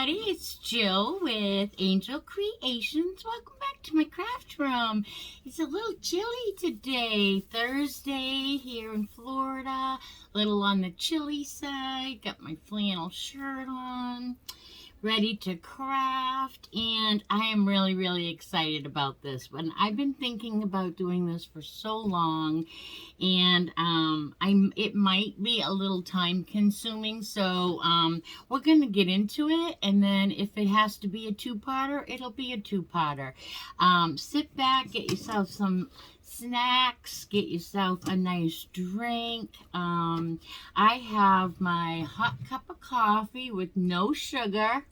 everybody, it's Jill with Angel Creations. Welcome back to my craft room. It's a little chilly today, Thursday here in Florida. A little on the chilly side. Got my flannel shirt on, ready to craft, and I am really excited about this one. I've been thinking about doing this for so long, and it might be a little time consuming, so we're gonna get into it, and then if it has to be a two-parter, it'll be a two-parter. Sit back, get yourself some snacks, get yourself a nice drink. I have my hot cup of coffee with no sugar.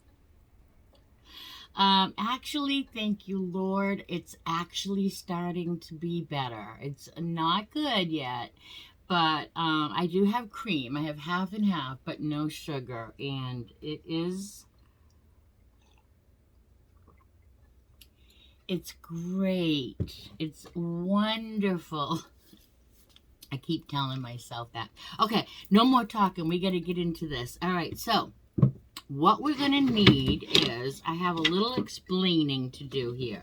Actually, thank you, Lord, it's actually starting to be better. It's not good yet, but I do have cream. I have half and half, but no sugar, and it's great. It's wonderful. I keep telling myself that. Okay, no more talking. We got to get into this. All right, so what we're going to need is, I have a little explaining to do here.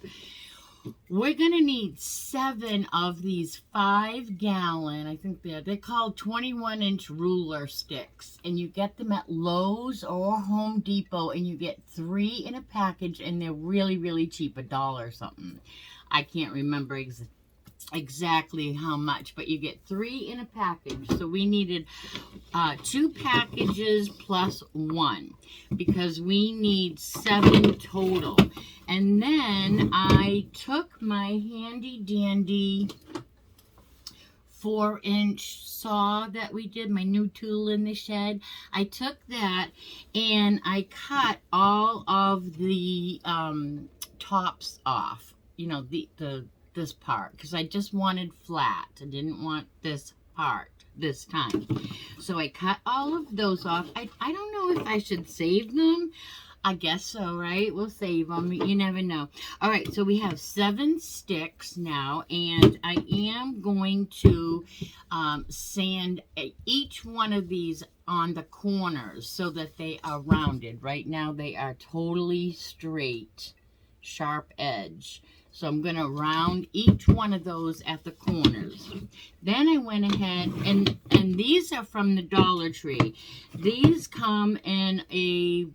We're going to need 7 of these 5-gallon, I think they're called 21-inch ruler sticks. And you get them at Lowe's or Home Depot, and you get 3 in a package, and they're really cheap, $1 or something. I can't remember exactly how much, but you get 3 in a package. So we needed 2 packages plus 1, because we need 7 total. And then I took my handy dandy 4-inch saw that we did, my new tool in the shed. I took that and I cut all of the tops off, you know, this part, because I just wanted flat. I didn't want this part this time. So I cut all of those off. I don't know if I should save them. I guess so, right? We'll save them. You never know. All right, so we have 7 sticks now, and I am going to sand each one of these on the corners so that they are rounded. Right now they are totally straight, sharp edge. So I'm going to round each one of those at the corners. Then I went ahead, and these are from the Dollar Tree. These come in a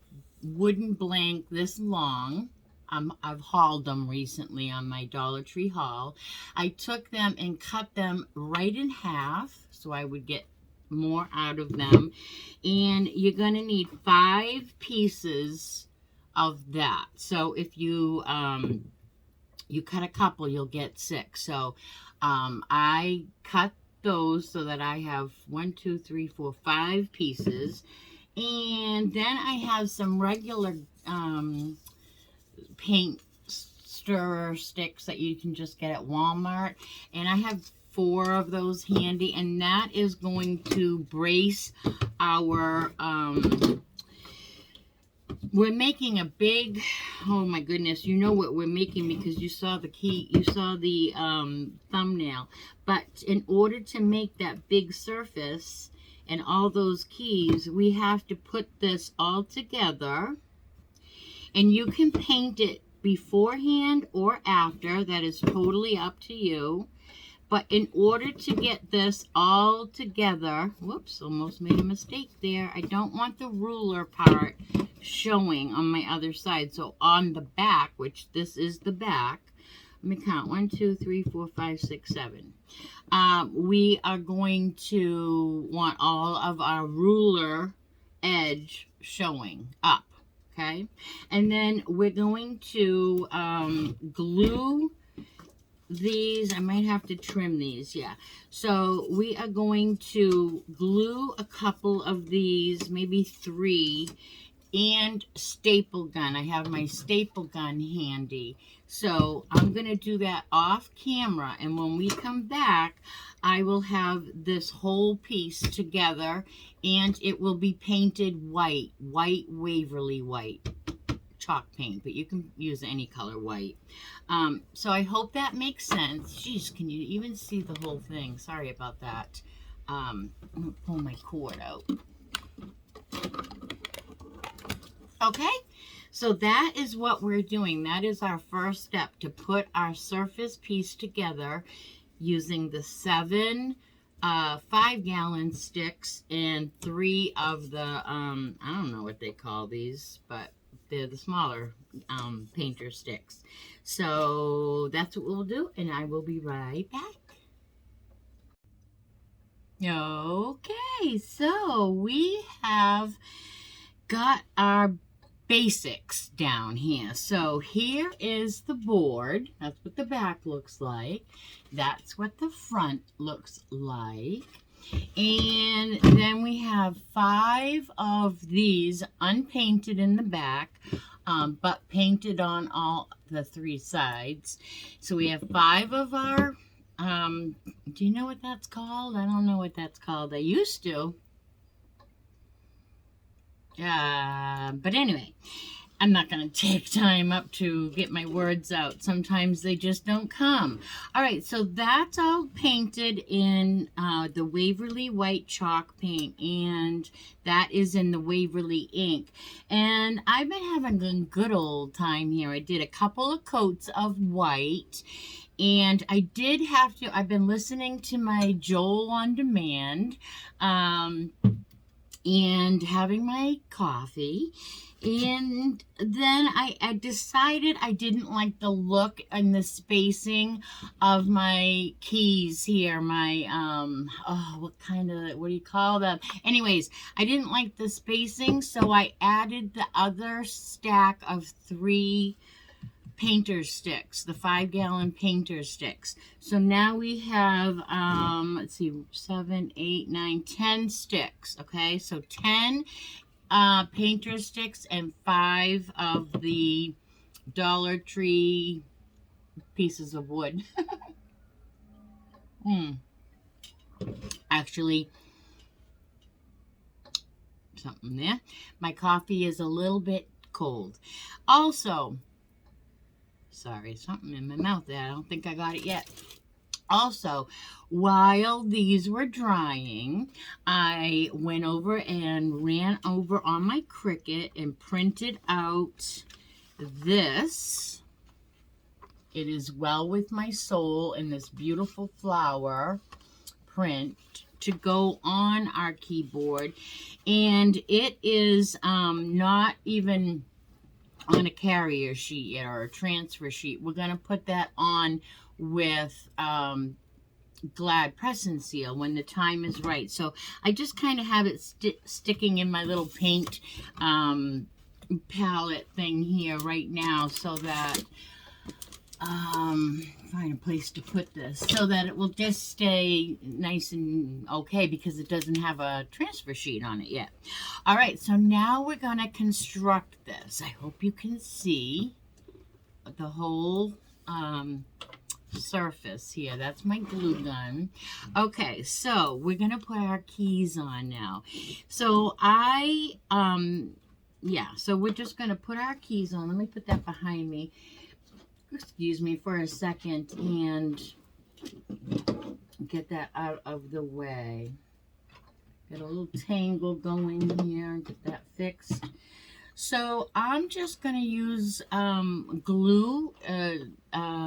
wooden blank this long. I've hauled them recently on my Dollar Tree haul. I took them and cut them right in half so I would get more out of them. And you're going to need 5 pieces of that. So if you cut a couple, you'll get 6. So I cut those so that I have 1, 2, 3, 4, 5 pieces. And then I have some regular paint stirrer sticks that you can just get at Walmart. And I have 4 of those handy. And that is going to brace our... we're making a big, oh my goodness, you know what we're making because you saw the thumbnail. But in order to make that big surface and all those keys, we have to put this all together. And you can paint it beforehand or after. That is totally up to you. But in order to get this all together, whoops, almost made a mistake there. I don't want the ruler part showing on my other side. So on the back, which this is the back, let me count, 1, 2, 3, 4, 5, 6, 7. We are going to want all of our ruler edge showing up, okay? And then we're going to glue these. I might have to trim these, yeah. So we are going to glue a couple of these, maybe 3, and staple gun. I have my staple gun handy. So I'm going to do that off camera, and when we come back, I will have this whole piece together, and it will be painted white, Waverly white. Chalk paint, but you can use any color white. So I hope that makes sense. Jeez, can you even see the whole thing? Sorry about that. I'm going to pull my cord out. Okay, So that is what we're doing. That is our first step, to put our surface piece together using the 7 5-gallon sticks and 3 of the, I don't know what they call these, but they're the smaller painter sticks. So that's what we'll do, and I will be right back. Okay, so we have got our basics down here. So here is the board. That's what the back looks like. That's what the front looks like. And then we have 5 of these unpainted in the back, but painted on all the 3 sides. So we have 5 of our, do you know what that's called? I don't know what that's called. I used to. But anyway, I'm not going to take time up to get my words out. Sometimes they just don't come. All right, so that's all painted in the Waverly white chalk paint, and that is in the Waverly ink. And I've been having a good old time here. I did a couple of coats of white, and I did have to, I've been listening to my Joel on Demand, and having my coffee, and then I decided I didn't like the look and the spacing of my keys here, my what do you call them? Anyways, I didn't like the spacing, so I added the other stack of 3 painter sticks, the 5-gallon painter sticks. So now we have, let's see, 7, 8, 9, 10 sticks. Okay, so 10 painter sticks and 5 of the Dollar Tree pieces of wood. Actually, something there. My coffee is a little bit cold. Also, sorry, something in my mouth there. I don't think I got it yet. Also, while these were drying, I went over and ran over on my Cricut and printed out this. It is Well With My Soul in this beautiful flower print to go on our keyboard. And it is not even on a carrier sheet yet, or a transfer sheet. We're going to put that on with Glad Press and Seal when the time is right. So I just kind of have it sticking in my little paint palette thing here right now, so that find a place to put this so that it will just stay nice and okay, because it doesn't have a transfer sheet on it yet. All right, so now we're going to construct this. I hope you can see the whole surface here. That's my glue gun. Okay, so we're going to put our keys on now. So so we're just going to put our keys on. Let me put that behind me. Excuse me for a second and get that out of the way. Get a little tangle going here and get that fixed. So I'm just going to use glue.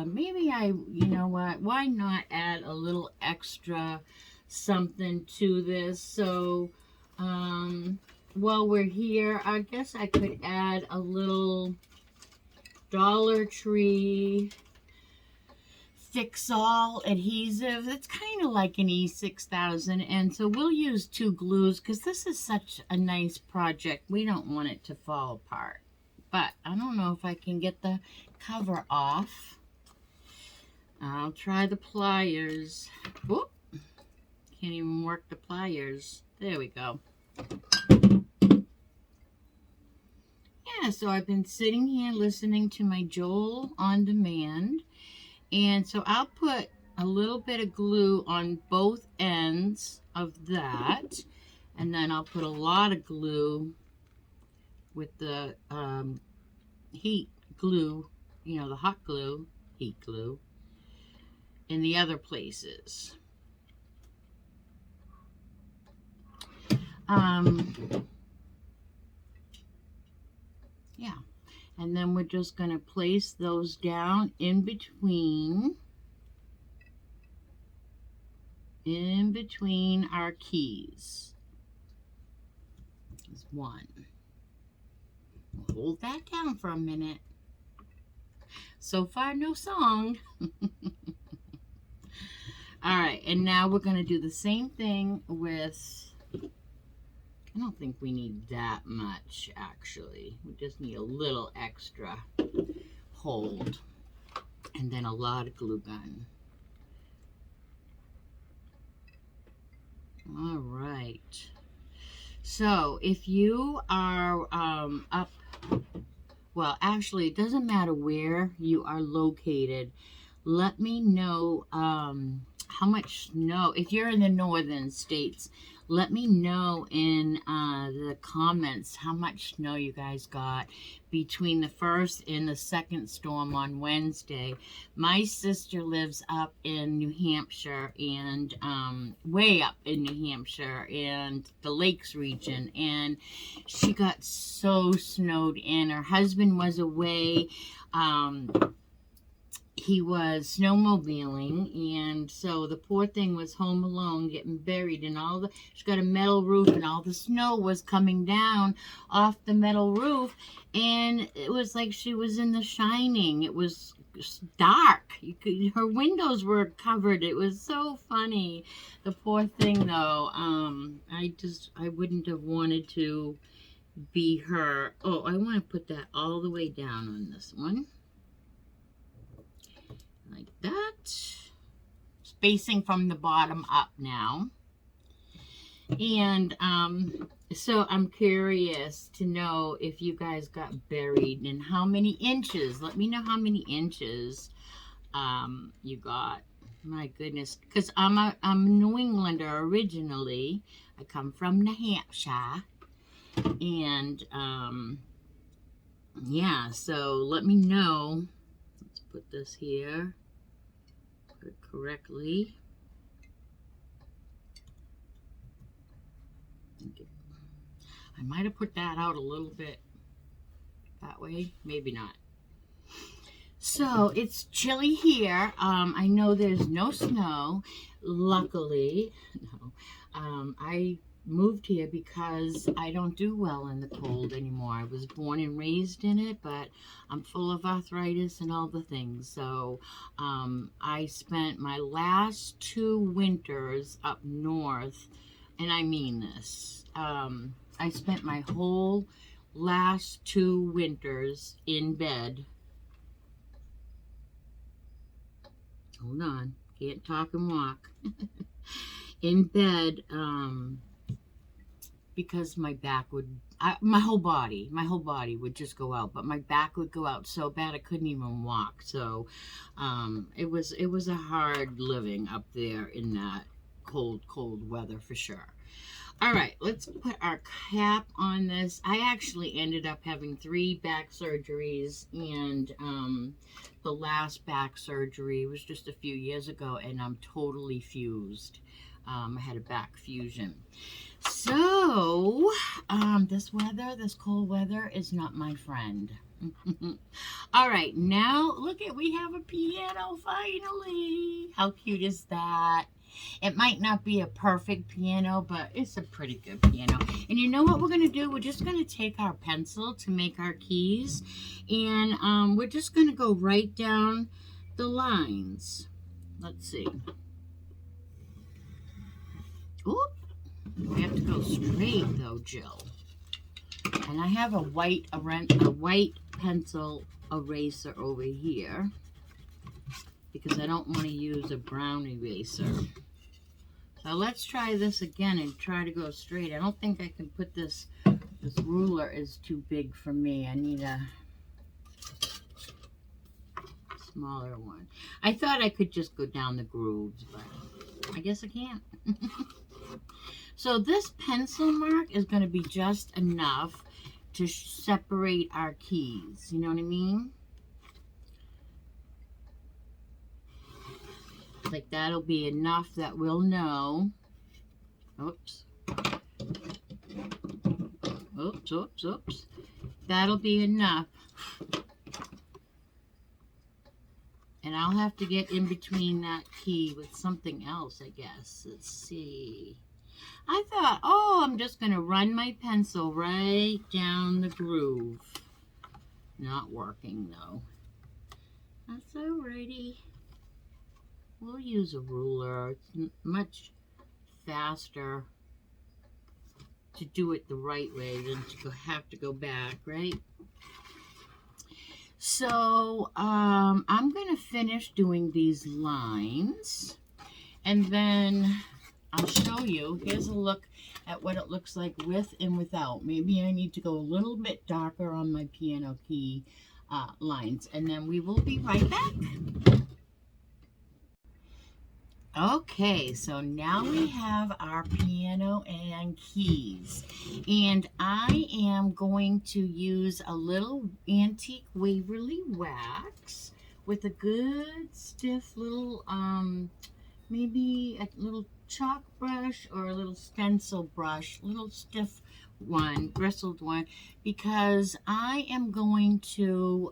Maybe you know what, why not add a little extra something to this? So while we're here, I guess I could add a little Dollar Tree Fix-All adhesive. It's kind of like an E6000, and so we'll use 2 glues because this is such a nice project. We don't want it to fall apart. But I don't know if I can get the cover off. I'll try the pliers. Whoop! Can't even work the pliers. There we go. Yeah, so I've been sitting here listening to my Joel on Demand, and so I'll put a little bit of glue on both ends of that, and then I'll put a lot of glue with the heat glue, you know, the hot glue, heat glue, in the other places. Yeah, And then we're just going to place those down in between our keys. There's one. We'll hold that down for a minute. So far, no song. All right, and now we're going to do the same thing with, I don't think we need that much, actually. We just need a little extra hold. And then a lot of glue gun. All right. So if you are up, well, actually, it doesn't matter where you are located. Let me know how much snow, if you're in the northern states, let me know in the comments how much snow you guys got between the first and the second storm on Wednesday. My sister lives up in New Hampshire, and way up in New Hampshire and the Lakes region, and she got so snowed in. Her husband was away. He was snowmobiling, and so the poor thing was home alone, getting buried, and she's got a metal roof, and all the snow was coming down off the metal roof, and it was like she was in The Shining. It was dark. Her windows were covered. It was so funny. The poor thing, though. I wouldn't have wanted to be her. Oh, I want to put that all the way down on this one. Like that. Spacing from the bottom up now. And so I'm curious to know if you guys got buried and how many inches. Let me know how many inches you got. My goodness, because I'm a New Englander originally. I come from New Hampshire, and yeah. So let me know. Let's put this here. Put it correctly. I might have put that out a little bit that way, maybe not. So it's chilly here. I know there's no snow, luckily. No. I moved here because I don't do well in the cold anymore. I was born and raised in it, but I'm full of arthritis and all the things. So I spent my last 2 winters up north, and I mean this. I spent my whole last 2 winters in bed. Hold on, can't talk and walk. In bed, because my back would, my whole body would just go out, but my back would go out so bad I couldn't even walk. So it was a hard living up there in that cold weather for sure. All right, let's put our cap on this. I actually ended up having 3 back surgeries, and the last back surgery was just a few years ago, and I'm totally fused. I had a back fusion. So, this cold weather is not my friend. All right, now look we have a piano finally. How cute is that? It might not be a perfect piano, but it's a pretty good piano. And you know what we're going to do? We're just going to take our pencil to make our keys, and we're just going to go right down the lines. Let's see. Oop. We have to go straight though, Jill. And I have a white pencil eraser over here because I don't want to use a brown eraser. So let's try this again and try to go straight. I don't think I can put this ruler is too big for me. I need a smaller one. I thought I could just go down the grooves, but I guess I can't. So this pencil mark is going to be just enough to separate our keys. You know what I mean? Like that'll be enough that we'll know. Oops. Oops. That'll be enough And I'll have to get in between that key with something else, I guess. Let's see. I thought, oh, I'm just going to run my pencil right down the groove. Not working, though. That's alrighty. We'll use a ruler. It's much faster to do it the right way than to have to go back, right? So I'm going to finish doing these lines, and then I'll show you. Here's a look at what it looks like with and without. Maybe I need to go a little bit darker on my piano key lines, and then we will be right back. Okay, so now we have our piano and keys, and I am going to use a little antique Waverly wax with a good stiff little, maybe a little chalk brush or a little stencil brush, little stiff one, bristled one, because I am going to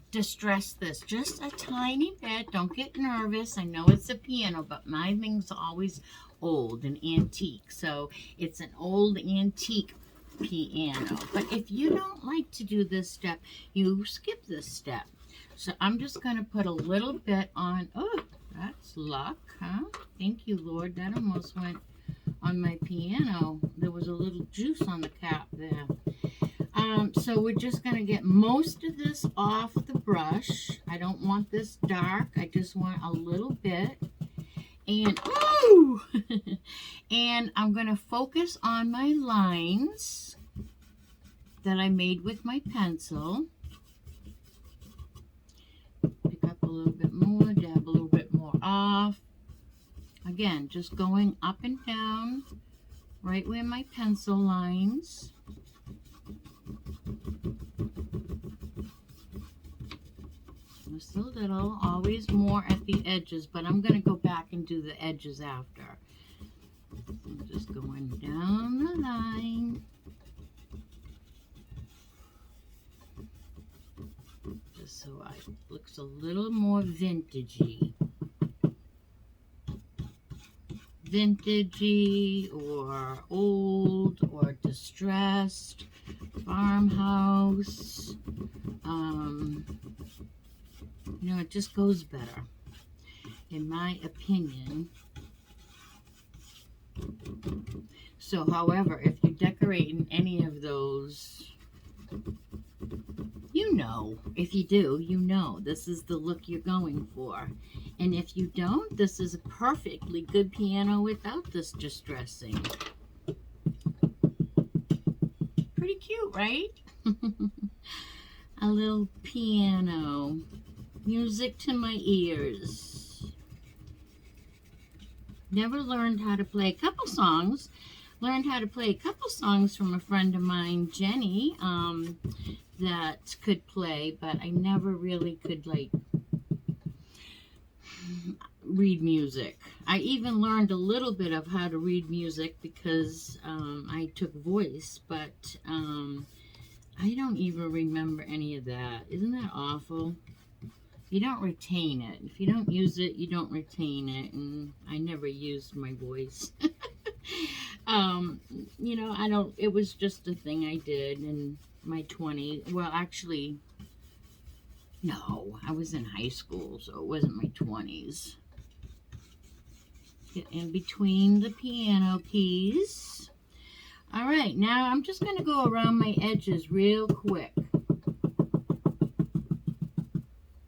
distress this just a tiny bit. Don't get nervous. I know it's a piano, but my thing's always old and antique. So it's an old antique piano. But if you don't like to do this step, you skip this step. So I'm just going to put a little bit on. Oh, that's luck, huh? Thank you, Lord. That almost went on my piano. There was a little juice on the cap there. So we're just going to get most of this off the brush. I don't want this dark. I just want a little bit. And, ooh! And I'm going to focus on my lines that I made with my pencil. Pick up a little bit more, dab a little bit more off. Again, just going up and down right where my pencil lines. Just a little, always more at the edges, but I'm going to go back and do the edges after. I'm just going down the line. Just so it looks a little more vintagey. Vintagey or old or distressed, farmhouse. You know, it just goes better, in my opinion. So, however, if you decorate in any of those, you know, if you do, you know, this is the look you're going for. And if you don't, this is a perfectly good piano without this distressing. Pretty cute, right? A little piano. Music to my ears. Never learned how to play a couple songs. Learned how to play a couple songs from a friend of mine, Jenny, that could play, but I never really could, like, read music. I even learned a little bit of how to read music because I took voice, but I don't even remember any of that. Isn't that awful? You don't retain it. If you don't use it, you don't retain it. And I never used my voice. You know, it was just a thing I did in my 20s. Well, actually, no, I was in high school, so it wasn't my 20s. Get in between the piano keys. All right, now I'm just going to go around my edges real quick,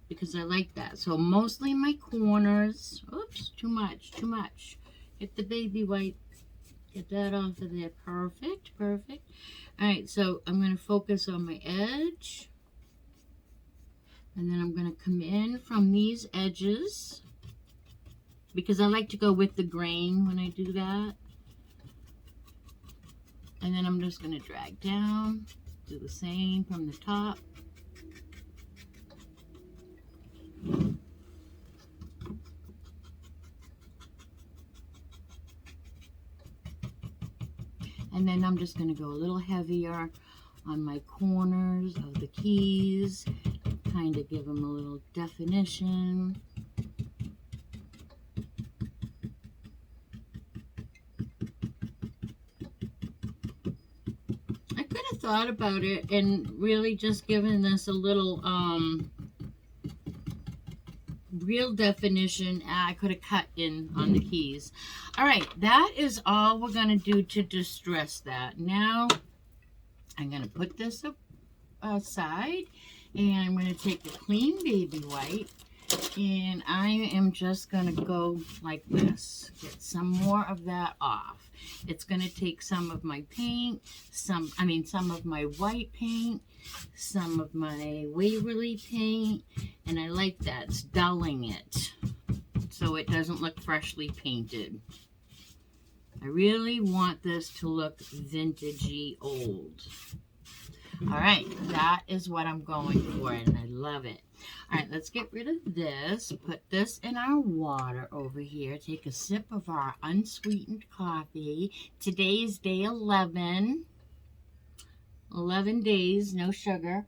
because I like that. So mostly my corners. Oops, too much. Get the baby wipe. Get that off of there. Perfect. All right, so I'm going to focus on my edge. And then I'm going to come in from these edges, because I like to go with the grain when I do that. And then I'm just going to drag down. Do the same from the top. And then I'm just going to go a little heavier on my corners of the keys, kind of give them a little definition. I could have thought about it and really just given this a little real definition. I could have cut in on the keys. All right, that is all we're going to do to distress that. Now I'm going to put this aside, and I'm going to take a clean baby wipe, and I am just going to go like this, get some more of that off. It's going to take some of my paint, some of my white paint, some of my Waverly paint, and I like that. It's dulling it so it doesn't look freshly painted. I really want this to look vintagey old. All right, that is what I'm going for, and I love it. All right, let's get rid of this. Put this in our water over here. Take a sip of our unsweetened coffee. Today is day 11. 11 days, no sugar.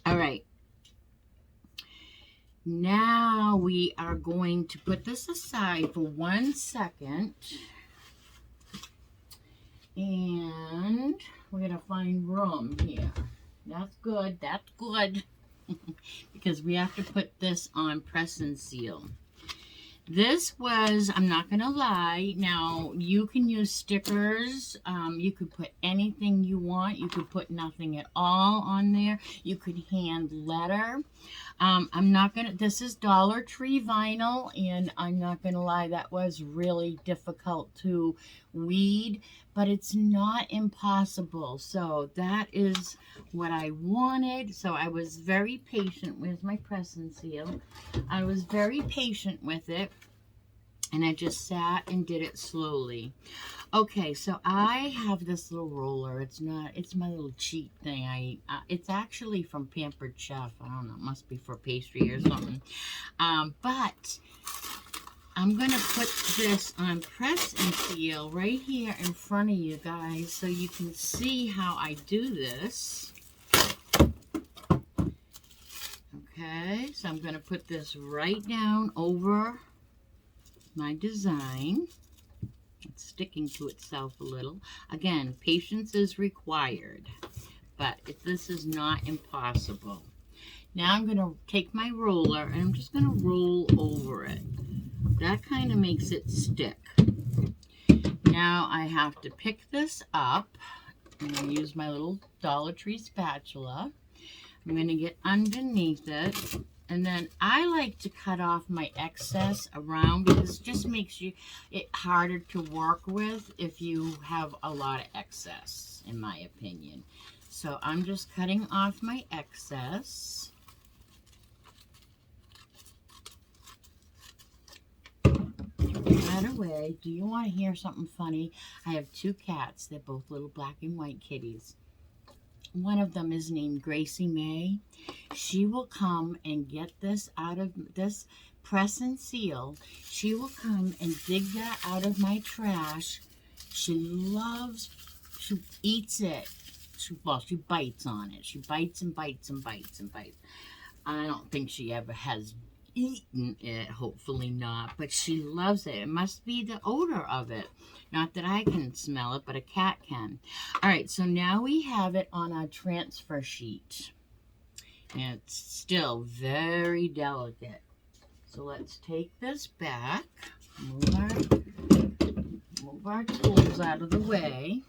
All right. Now we are going to put this aside for 1 second. And we're going to find room here. That's good. That's good. Because we have to put this on press and seal. This was, I'm not going to lie, now you can use stickers, you could put anything you want, you could put nothing at all on there, you could hand letter. I'm not going to, this is Dollar Tree vinyl, and I'm not going to lie, that was really difficult to weed, but it's not impossible. So that is what I wanted. So I was very patient with my press and seal. I was very patient with it, and I just sat and did it slowly. Okay, so I have this little roller. It's my little cheat thing. It's actually from Pampered Chef. I don't know, it must be for pastry or something. But I'm going to put this on press and seal right here in front of you guys so you can see how I do this. Okay, so I'm going to put this right down over my design. It's sticking to itself a little. Again, patience is required, but this is not impossible. Now I'm going to take my roller and I'm just going to roll over it. That kind of makes it stick. Now I have to pick this up. I'm going to use my little Dollar Tree spatula. I'm going to get underneath it. And then I like to cut off my excess around because it just makes it harder to work with if you have a lot of excess, in my opinion. So I'm just cutting off my excess. By the way, do you want to hear something funny? I have 2 cats. They're both little black and white kitties. One of them is named Gracie May. She will come and get this out of this press and seal. She will come and dig that out of my trash. She eats it. She bites on it. She bites and bites and bites and bites. I don't think she ever has eaten it, hopefully not, but she loves it. It must be the odor of it. Not that I can smell it, but a cat can. All right, so now we have it on our transfer sheet. And it's still very delicate. So let's take this back, move our tools out of the way.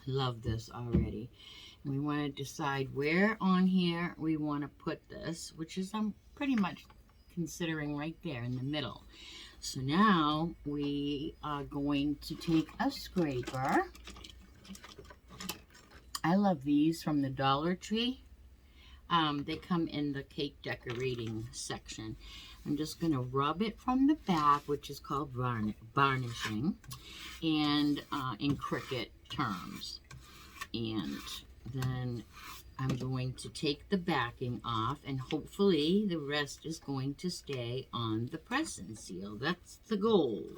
Love this already. We want to decide where on here we want to put this, which is I'm pretty much considering right there in the middle. So now we are going to take a scraper. I love these from the Dollar Tree. They come in the cake decorating section. I'm just going to rub it from the back, which is called varnishing, and in Cricut terms. And then I'm going to take the backing off, and hopefully the rest is going to stay on the press and seal. That's the goal.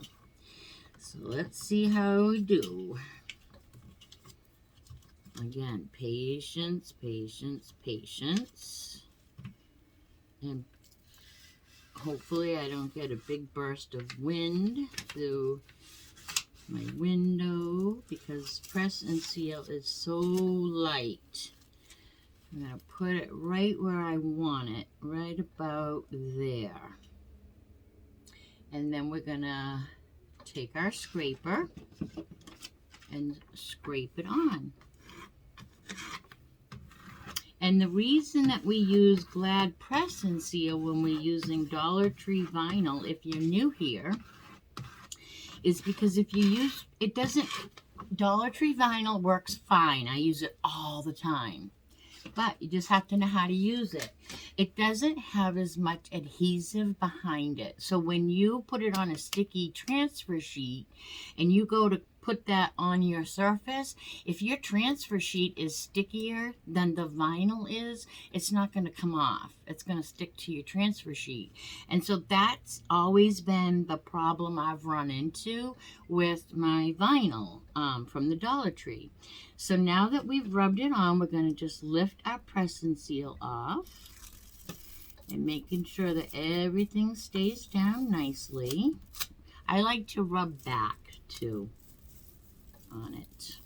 So let's see how we do. Again, patience, patience, patience. And hopefully I don't get a big burst of wind through my window, because press and seal is so light. I'm going to put it right where I want it, right about there. And then we're going to take our scraper and scrape it on. And the reason that we use Glad Press and Seal when we're using Dollar Tree vinyl, if you're new here, is because if you use, it doesn't, Dollar Tree vinyl works fine. I use it all the time. But you just have to know how to use it. It doesn't have as much adhesive behind it. So when you put it on a sticky transfer sheet and you go to put that on your surface, if your transfer sheet is stickier than the vinyl is, it's not going to come off. It's going to stick to your transfer sheet. And so that's always been the problem I've run into with my vinyl from the Dollar Tree. So now that we've rubbed it on, we're going to just lift our press and seal off and making sure that everything stays down nicely. I like to rub back too on it,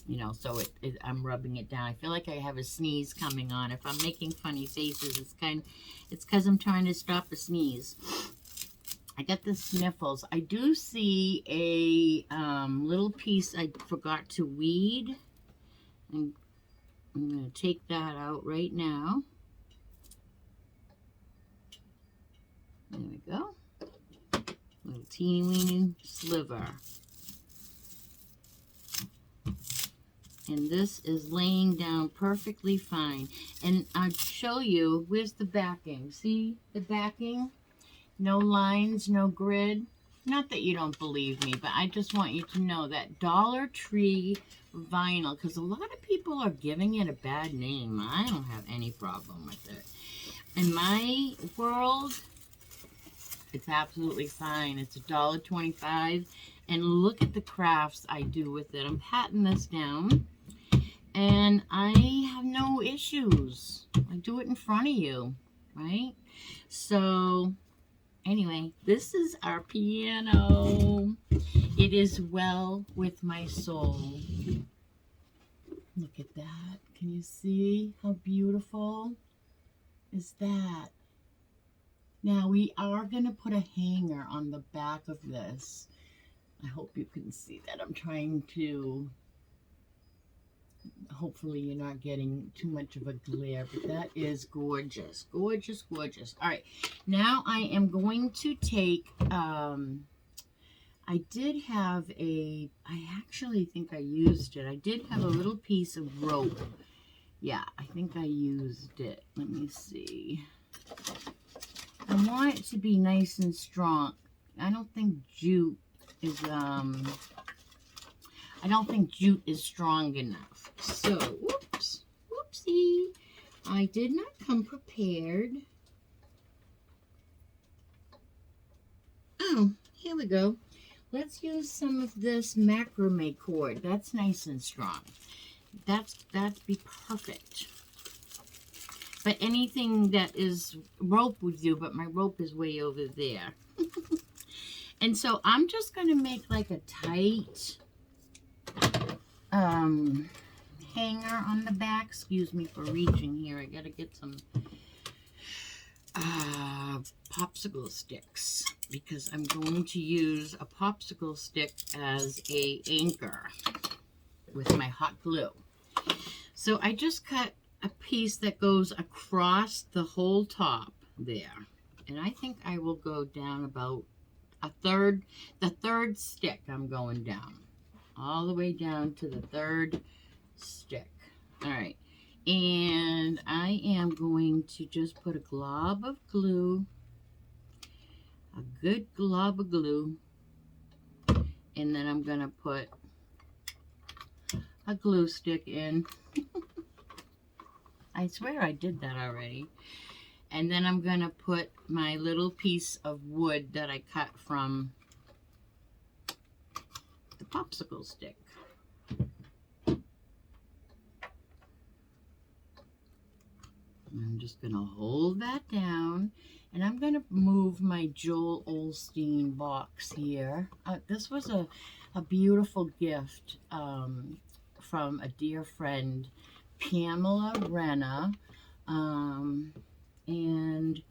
you know, so I'm rubbing it down. I feel like I have a sneeze coming on. If I'm making funny faces, it's because I'm trying to stop a sneeze. I got the sniffles. I do see a little piece I forgot to weed, and I'm going to take that out right now. There we go. Little teeny weeny sliver. And this is laying down perfectly fine. And I'll show you, where's the backing? See the backing? No lines, no grid. Not that you don't believe me, but I just want you to know that Dollar Tree vinyl, because a lot of people are giving it a bad name. I don't have any problem with it. In my world, it's absolutely fine. It's $1.25. And look at the crafts I do with it. I'm patting this down, and I have no issues. I do it in front of you, right? So anyway, this is our piano. It is well with my soul. Look at that. Can you see how beautiful is that? Now we are going to put a hanger on the back of this. I hope you can see that. I'm trying to, hopefully you're not getting too much of a glare, but that is gorgeous. Gorgeous, gorgeous. All right, now I am going to take, I did have I actually think I used it. I did have a little piece of rope. Yeah, I think I used it. Let me see. I want it to be nice and strong. I don't think jute is strong enough. So, whoops, whoopsie. I did not come prepared. Oh, here we go. Let's use some of this macrame cord. That's nice and strong. That'd be perfect. But anything that is rope would do, but my rope is way over there. And so I'm just going to make like a tight hanger on the back. Excuse me for reaching here. I got to get some popsicle sticks, because I'm going to use a popsicle stick as a anchor with my hot glue. So I just cut a piece that goes across the whole top there. And I think I will go down about the third stick. I'm going down all the way down to the third stick. All right, and I am going to just put a glob of glue, a good glob of glue, and then I'm gonna put a glue stick in. I swear I did that already. And then I'm going to put my little piece of wood that I cut from the popsicle stick. I'm just going to hold that down, and I'm going to move my Joel Osteen box here. This was a beautiful gift from a dear friend, Pamela Renna, and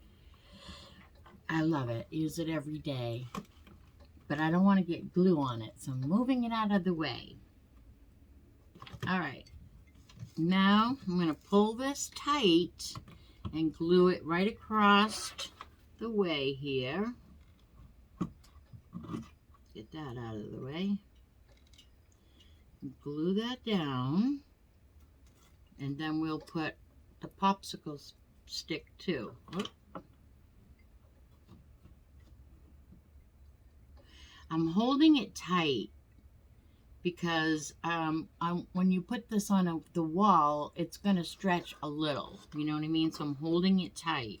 I love it. Use it every day, but I don't want to get glue on it, so I'm moving it out of the way. All right. Now I'm going to pull this tight and glue it right across the way here. Get that out of the way. Glue that down. And then we'll put the popsicle stick too. Whoop. I'm holding it tight because when you put this on the wall, it's going to stretch a little. You know what I mean? So I'm holding it tight.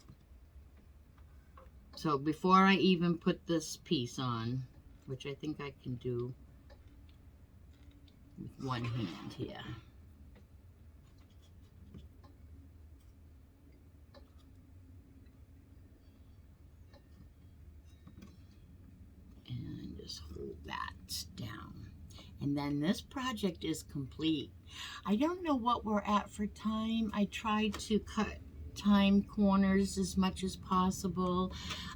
So before I even put this piece on, which I think I can do with one hand here. And just hold that down. And then this project is complete. I don't know what we're at for time. I tried to cut time corners as much as possible.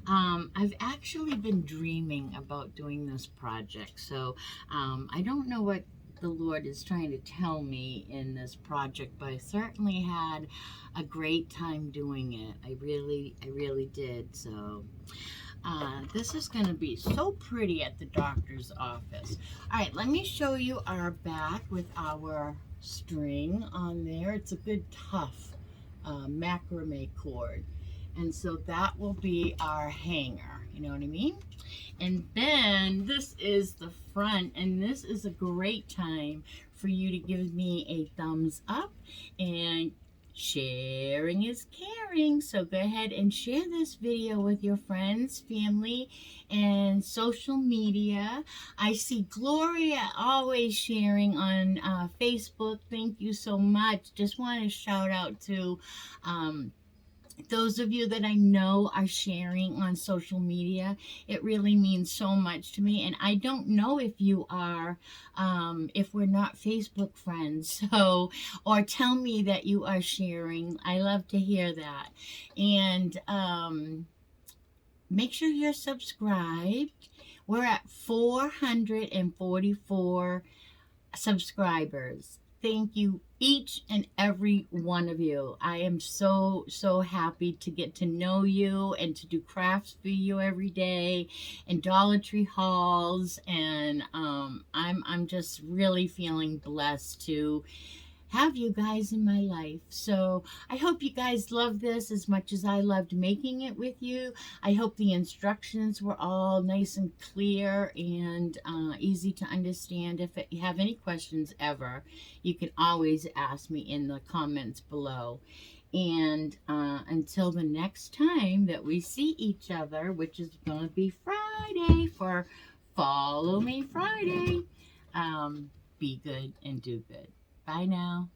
I've actually been dreaming about doing this project. So I don't know what the Lord is trying to tell me in this project, but I certainly had a great time doing it. I really did. So this is going to be so pretty at the doctor's office. All right, let me show you our back with our string on there. It's a good tough macrame cord. And so that will be our hanger. You know what I mean? And then this is the front, and this is a great time for you to give me a thumbs up, and sharing is caring. So go ahead and share this video with your friends, family, and social media. I see Gloria always sharing on Facebook. Thank you so much. Just want to shout out to those of you that I know are sharing on social media. It really means so much to me. And I don't know if you are, if we're not Facebook friends. So, or tell me that you are sharing. I love to hear that. And make sure you're subscribed. We're at 444 subscribers. Thank you, each and every one of you. I am so happy to get to know you and to do crafts for you every day and Dollar Tree hauls. And I'm just really feeling blessed to have you guys in my life. So I hope you guys love this as much as I loved making it with you. I hope the instructions were all nice and clear and easy to understand. If you have any questions ever, you can always ask me in the comments below. And until the next time that we see each other, which is going to be Friday for Follow Me Friday, be good and do good. Bye now.